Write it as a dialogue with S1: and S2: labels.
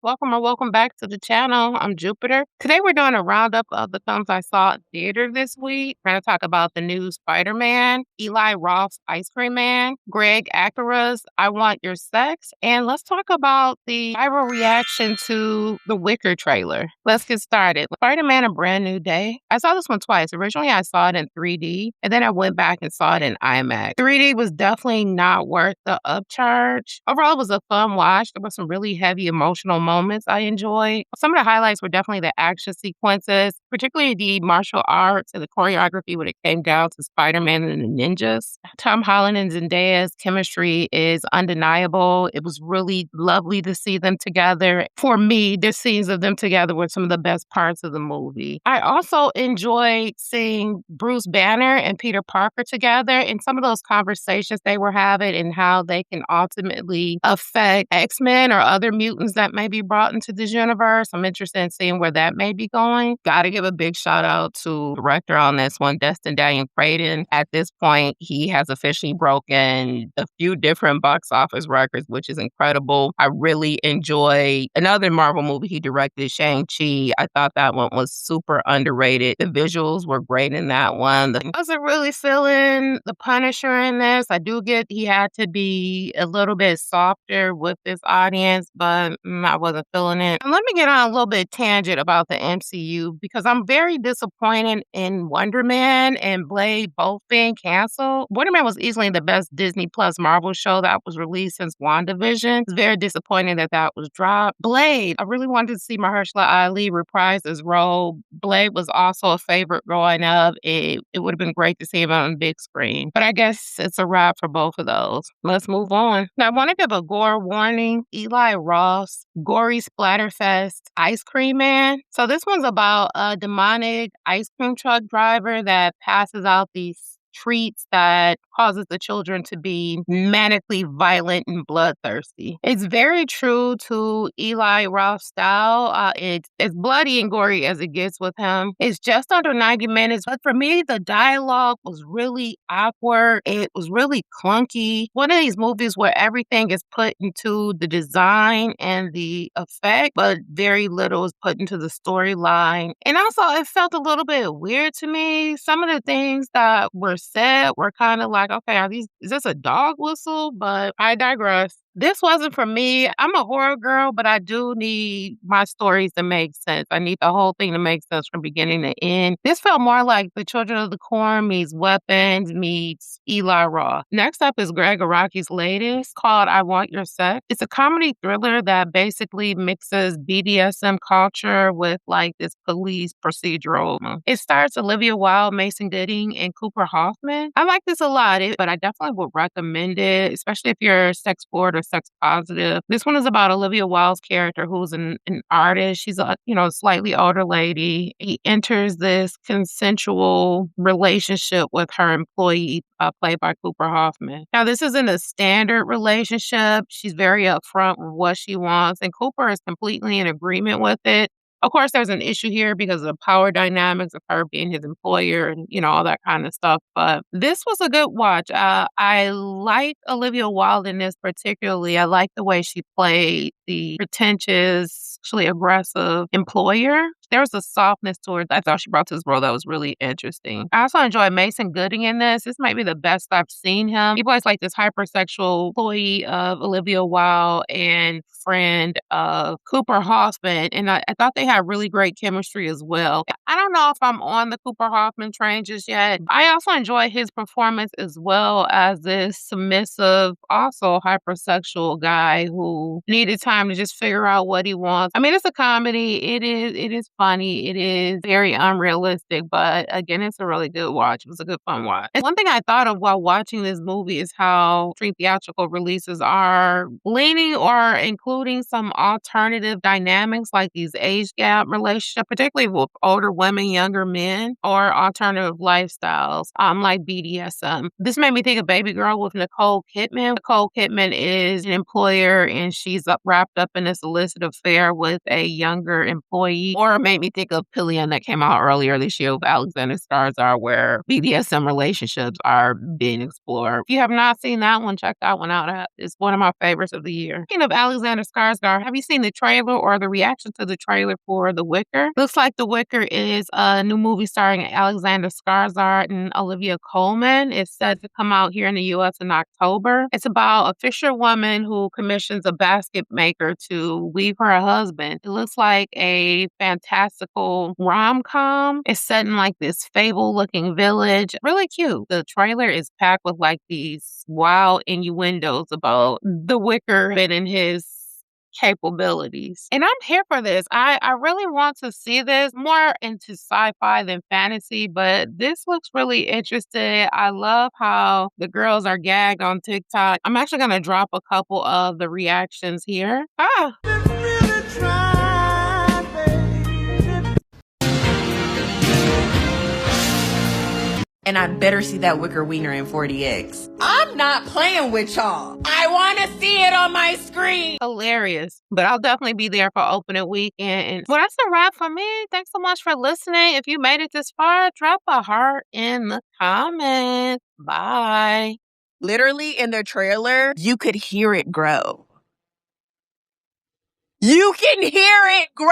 S1: Welcome or welcome back to the channel. I'm Jupiter. Today we're doing a roundup of the films I saw in theater this week. We're going to talk about the new Spider-Man, Eli Roth's Ice Cream Man, Greg Acara's I Want Your Sex, and let's talk about the viral reaction to the Wicker trailer. Let's get started. Spider-Man: A Brand New Day. I saw this one twice. Originally I saw it in 3D, and then I went back and saw it in IMAX. 3D was definitely not worth the upcharge. Overall, it was a fun watch. There were some really heavy emotional moments I enjoyed. Some of the highlights were definitely the action sequences, particularly the martial arts and the choreography when it came down to Spider-Man and the ninjas. Tom Holland and Zendaya's chemistry is undeniable. It was really lovely to see them together. For me, the scenes of them together were some of the best parts of the movie. I also enjoyed seeing Bruce Banner and Peter Parker together and some of those conversations they were having and how they can ultimately affect X-Men or other mutants that may be brought into this universe. I'm interested in seeing where that may be going. Gotta give a big shout out to the director on this one, Destin Daniel Creighton. At this point, he has officially broken a few different box office records, which is incredible. I really enjoy another Marvel movie he directed, Shang-Chi. I thought that one was super underrated. The visuals were great in that one. I wasn't really feeling the Punisher in this. I do get he had to be a little bit softer with this audience, but I wasn't feeling it. And let me get on a little bit tangent about the MCU because I'm very disappointed in Wonder Man and Blade both being canceled. Wonder Man was easily the best Disney Plus Marvel show that was released since WandaVision. It's very disappointing that that was dropped. Blade, I really wanted to see Mahershala Ali reprise his role. Blade was also a favorite growing up. It would have been great to see him on the big screen. But I guess it's a wrap for both of those. Let's move on. Now, I want to give a gore warning. Eli Roth's gory Splatterfest Ice Cream Man. So this one's about a demonic ice cream truck driver that passes out these treats that causes the children to be manically violent and bloodthirsty. It's very true to Eli Roth's style. It's as bloody and gory as it gets with him. It's just under 90 minutes, but for me, the dialogue was really awkward. It was really clunky. One of these movies where everything is put into the design and the effect, but very little is put into the storyline. And also, it felt a little bit weird to me. Some of the things that were said were kind of like, okay, is this a dog whistle? But I digress. This wasn't for me. I'm a horror girl, but I do need my stories to make sense. I need the whole thing to make sense from beginning to end. This felt more like The Children of the Corn meets Weapons meets Eli Roth. Next up is Greg Araki's latest called I Want Your Sex. It's a comedy thriller that basically mixes BDSM culture with like this police procedural. It stars Olivia Wilde, Mason Gooding, and Cooper Hoffman. I like this a lot, but I definitely would recommend it, especially if you're sex bored or sex positive. This one is about Olivia Wilde's character, who's an artist. She's a slightly older lady. He enters this consensual relationship with her employee, played by Cooper Hoffman. Now, this isn't a standard relationship. She's very upfront with what she wants, and Cooper is completely in agreement with it. Of course, there's an issue here because of the power dynamics of her being his employer and, all that kind of stuff. But this was a good watch. I like Olivia Wilde in this particularly. I like the way she played the pretentious, actually aggressive employer. There was a softness to her that I thought she brought to this role that was really interesting. I also enjoyed Mason Gooding in this. This might be the best I've seen him. He plays like this hypersexual employee of Olivia Wilde and friend of Cooper Hoffman. And I thought they had really great chemistry as well. I don't know if I'm on the Cooper Hoffman train just yet. I also enjoyed his performance as well as this submissive, also hypersexual guy who needed time to just figure out what he wants. I mean, it's a comedy. It is funny. It is very unrealistic, but again, it's a really good watch. It was a good fun watch. And one thing I thought of while watching this movie is how street theatrical releases are leaning or including some alternative dynamics like these age gap relationships, particularly with older women, younger men, or alternative lifestyles, like BDSM. This made me think of Babygirl with Nicole Kidman. Nicole Kidman is an employer and she's wrapped up in this illicit affair with a younger employee, or it made me think of Pelican that came out earlier this year with Alexander Skarsgård, where BDSM relationships are being explored. If you have not seen that one, check that one out. It's one of my favorites of the year. Speaking of Alexander Skarsgård, have you seen the trailer or the reaction to the trailer for The Wicker? Looks like The Wicker is a new movie starring Alexander Skarsgård and Olivia Colman. It's set to come out here in the U.S. in October. It's about a fisherwoman who commissions a basket maker to weave her husband. It looks like a fantastical rom-com. It's set in like this fable-looking village. Really cute. The trailer is packed with like these wild innuendos about the Wicker and his capabilities. And I'm here for this. I really want to see this, more into sci-fi than fantasy, but this looks really interesting. I love how the girls are gagged on TikTok. I'm actually going to drop a couple of the reactions here.
S2: And I better see that Wicker wiener in 40X. I'm not playing with y'all. I want to see it on my screen.
S1: Hilarious. But I'll definitely be there for opening weekend. Well, that's a wrap for me. Thanks so much for listening. If you made it this far, drop a heart in the comments. Bye.
S2: Literally in the trailer, you could hear it grow. You can hear it grow.